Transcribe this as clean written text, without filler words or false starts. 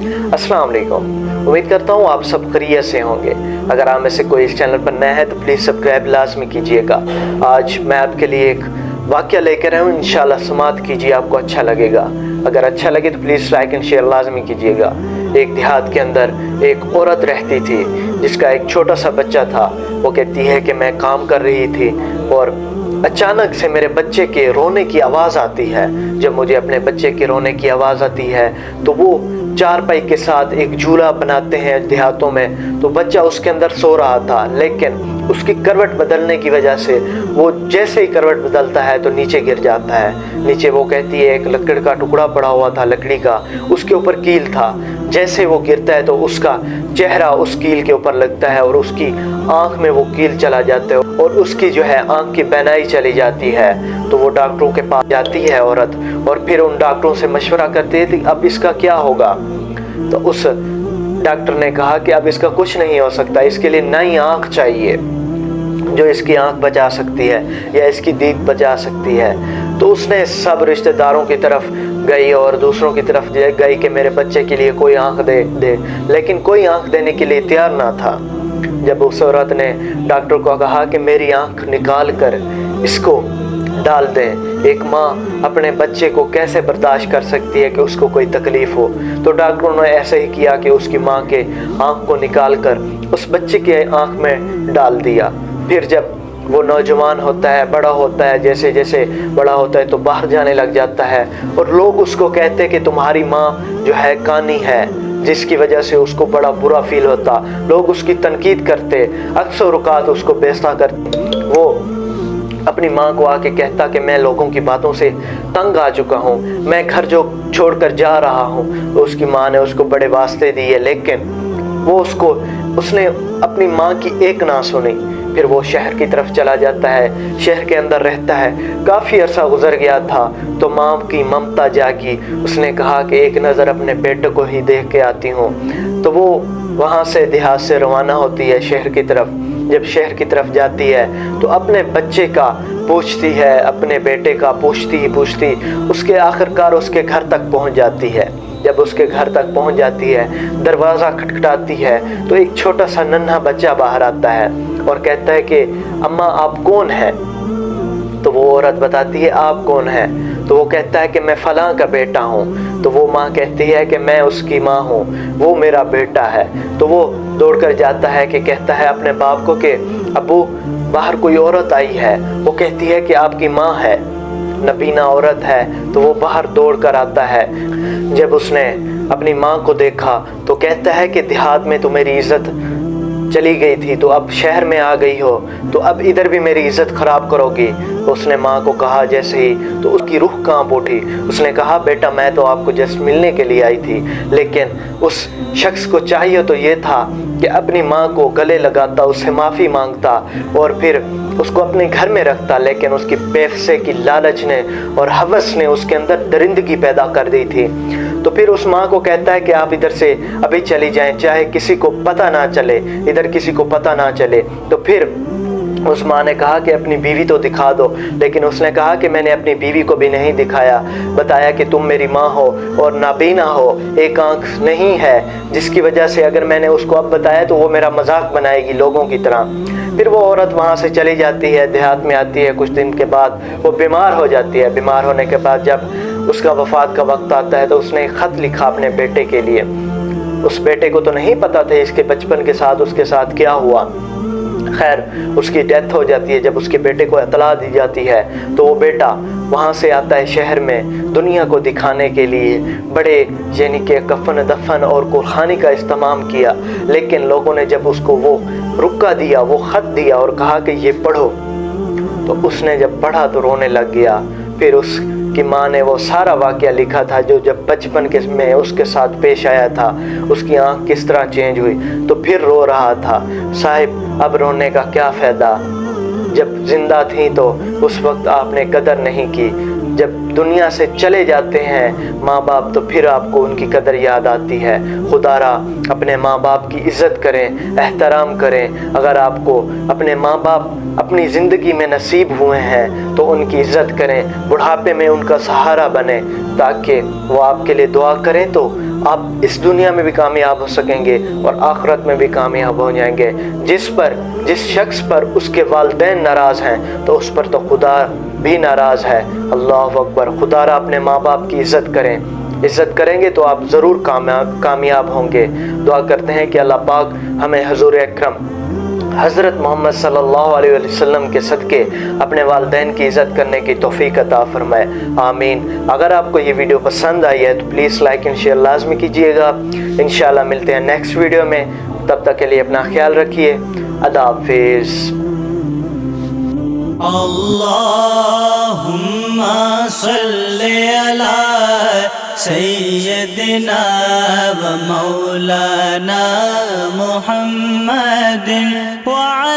अस्सलाम वालेकुम। उम्मीद करता हूँ आप सब खैरियत से होंगे। अगर आप में से कोई इस चैनल पर नया है तो प्लीज़ सब्सक्राइब लाजमी कीजिएगा। आज मैं आपके लिए एक वाक़या लेकर आया हूँ, इंशाल्लाह समाअत कीजिए, आपको अच्छा लगेगा। अगर अच्छा लगे तो प्लीज़ लाइक एंड शेयर लाजमी कीजिएगा। एक देहात के अंदर एक औरत रहती थी जिसका एक छोटा सा बच्चा था। वो कहती है कि मैं काम कर रही थी और अचानक से मेरे बच्चे के रोने की आवाज़ आती है। जब मुझे अपने बच्चे के रोने की आवाज़ आती है तो वो चारपाई के साथ एक झूला बनाते हैं देहातों में, तो बच्चा उसके अंदर सो रहा था, लेकिन उसकी करवट बदलने की वजह से वो जैसे ही करवट बदलता है तो नीचे गिर जाता है। नीचे वो कहती है एक लकड़ का टुकड़ा पड़ा हुआ था, लकड़ी का, उसके ऊपर कील था। जैसे वो गिरता है तो उसका चेहरा उस कील के ऊपर लगता है और उसकी आँख में वो कील चला जाता है और उसकी जो है आँख की बीनाई चली जाती है। तो वो डॉक्टरों के पास जाती है औरत और फिर उन डॉक्टरों से मशवरा करती है कि अब इसका क्या होगा। तो उस डॉक्टर ने कहा कि अब इसका कुछ नहीं हो सकता, इसके लिए नई आँख चाहिए जो इसकी आँख बचा सकती है या इसकी दीद बचा सकती है। तो उसने सब रिश्तेदारों की तरफ गई और दूसरों की तरफ गई कि मेरे बच्चे के लिए कोई आँख दे, लेकिन कोई आँख देने के लिए तैयार ना था। जब उस औरत ने डॉक्टर को कहा कि मेरी आँख निकाल कर इसको डाल दें, एक माँ अपने बच्चे को कैसे बर्दाश्त कर सकती है कि उसको कोई तकलीफ़ हो। तो डॉक्टरों ने ऐसे ही किया कि उसकी माँ के आँख को निकाल कर उस बच्चे के आँख में डाल दिया। फिर जब वो नौजवान होता है, बड़ा होता है, जैसे जैसे बड़ा होता है तो बाहर जाने लग जाता है और लोग उसको कहते कि तुम्हारी माँ जो है कानी है, जिसकी वजह से उसको बड़ा बुरा फील होता। लोग उसकी तनकीद करते, अक्सर औक़ात उसको बेइज्जत करते। वो अपनी माँ को आके कहता कि मैं लोगों की बातों से तंग आ चुका हूँ, मैं घर जो छोड़कर जा रहा हूँ। तो उसकी माँ ने उसको बड़े वास्ते दिए, लेकिन उसने अपनी माँ की एक ना सुनी। फिर वो शहर की तरफ चला जाता है, शहर के अंदर रहता है। काफ़ी अरसा गुजर गया था तो माँ की ममता जागी। उसने कहा कि एक नज़र अपने बेटे को ही देख के आती हूँ। तो वो वहाँ से देहात से रवाना होती है शहर की तरफ। जब शहर की तरफ जाती है तो अपने बच्चे का पूछती है, अपने बेटे का पूछती उसके आखिरकार उसके घर तक पहुँच जाती है। जब उसके घर तक पहुँच जाती है, दरवाज़ा खटखटाती है तो एक छोटा सा नन्हा बच्चा बाहर आता है और कहता है कि अम्मा आप कौन हैं। तो वो औरत बताती है आप कौन हैं। तो वो कहता है कि मैं फ़लाँ का बेटा हूँ। तो वो माँ कहती है कि मैं उसकी माँ हूँ, वो मेरा बेटा है। तो वो दौड़कर जाता है कि कहता है अपने बाप को कि अब्बू बाहर कोई औरत आई है। वो कहती है कि आपकी माँ है, नबीना औरत है। तो वो बाहर दौड़ कर आता है। जब उसने अपनी माँ को देखा तो कहता है कि देहात में तो मेरी इज़्ज़त चली गई थी, तो अब शहर में आ गई हो तो अब इधर भी मेरी इज़्ज़त ख़राब करोगी। तो उसने माँ को कहा जैसे ही, तो उसकी रूह कांप उठी। उसने कहा बेटा मैं तो आपको जस्ट मिलने के लिए आई थी, लेकिन उस शख्स को चाहिए तो ये था कि अपनी माँ को गले लगाता, उससे माफ़ी मांगता और फिर उसको अपने घर में रखता, लेकिन उसकी पैसे की लालच ने और हवस ने उसके अंदर दरिंदगी पैदा कर दी थी। तो फिर उस माँ को कहता है कि आप इधर से अभी चली जाएं, चाहे किसी को पता ना चले, इधर किसी को पता ना चले। तो फिर उस माँ ने कहा कि अपनी बीवी तो दिखा दो, लेकिन उसने कहा कि मैंने अपनी बीवी को भी नहीं दिखाया, बताया कि तुम मेरी माँ हो और नाबीना हो, एक आँख नहीं है, जिसकी वजह से अगर मैंने उसको अब बताया तो वो मेरा मजाक बनाएगी लोगों की तरह। फिर वो औरत वहाँ से चली जाती है, देहात में आती है। कुछ दिन के बाद वो बीमार हो जाती है। बीमार होने के बाद जब उसका वफ़ात का वक्त आता है तो उसने एक ख़त लिखा अपने बेटे के लिए। उस बेटे को तो नहीं पता था इसके बचपन के साथ उसके साथ क्या हुआ। खैर उसकी डेथ हो जाती है। जब उसके बेटे को इत्तला दी जाती है तो वो बेटा वहाँ से आता है शहर में दुनिया को दिखाने के लिए। बड़े यानी कि कफन दफन और कुर्बानी का इस्तेमाल किया, लेकिन लोगों ने जब उसको वो रुका दिया, वो ख़त दिया और कहा कि ये पढ़ो, तो उसने जब पढ़ा तो रोने लग गया। फिर उसकी माँ ने वो सारा वाक़या लिखा था जो जब बचपन के में उसके साथ पेश आया था, उसकी आँख किस तरह चेंज हुई। तो फिर रो रहा था। साहिब अब रोने का क्या फ़ायदा, जब ज़िंदा थी तो उस वक्त आपने कदर नहीं की, جب دنیا سے چلے جاتے ہیں ماں باپ تو پھر آپ کو ان کی قدر یاد آتی ہے۔ خدا را اپنے ماں باپ کی عزت کریں، احترام کریں۔ اگر آپ کو اپنے ماں باپ اپنی زندگی میں نصیب ہوئے ہیں تو ان کی عزت کریں، بڑھاپے میں ان کا سہارا بنیں، تاکہ وہ آپ کے لیے دعا کریں تو آپ اس دنیا میں بھی کامیاب ہو سکیں گے اور آخرت میں بھی کامیاب ہو جائیں گے۔ جس شخص پر اس کے والدین ناراض ہیں تو اس پر تو خدا بھی ناراض ہے۔ اللہ اکبر۔ خدا را اپنے ماں باپ کی عزت کریں، عزت کریں گے تو آپ ضرور کامیاب ہوں گے۔ دعا کرتے ہیں کہ اللہ پاک ہمیں حضور اکرم حضرت محمد صلی اللہ علیہ وسلم کے صدقے اپنے والدین کی عزت کرنے کی توفیق عطا فرمائے، آمین۔ اگر آپ کو یہ ویڈیو پسند آئی ہے تو پلیز لائک اینڈ شیئر لازمی کیجیے گا۔ انشاءاللہ ملتے ہیں نیکسٹ ویڈیو میں، تب تک کے لیے اپنا خیال رکھیے۔ اللہ حافظ۔ اللہم صلی علی سیدنا و مولانا محمد وعلی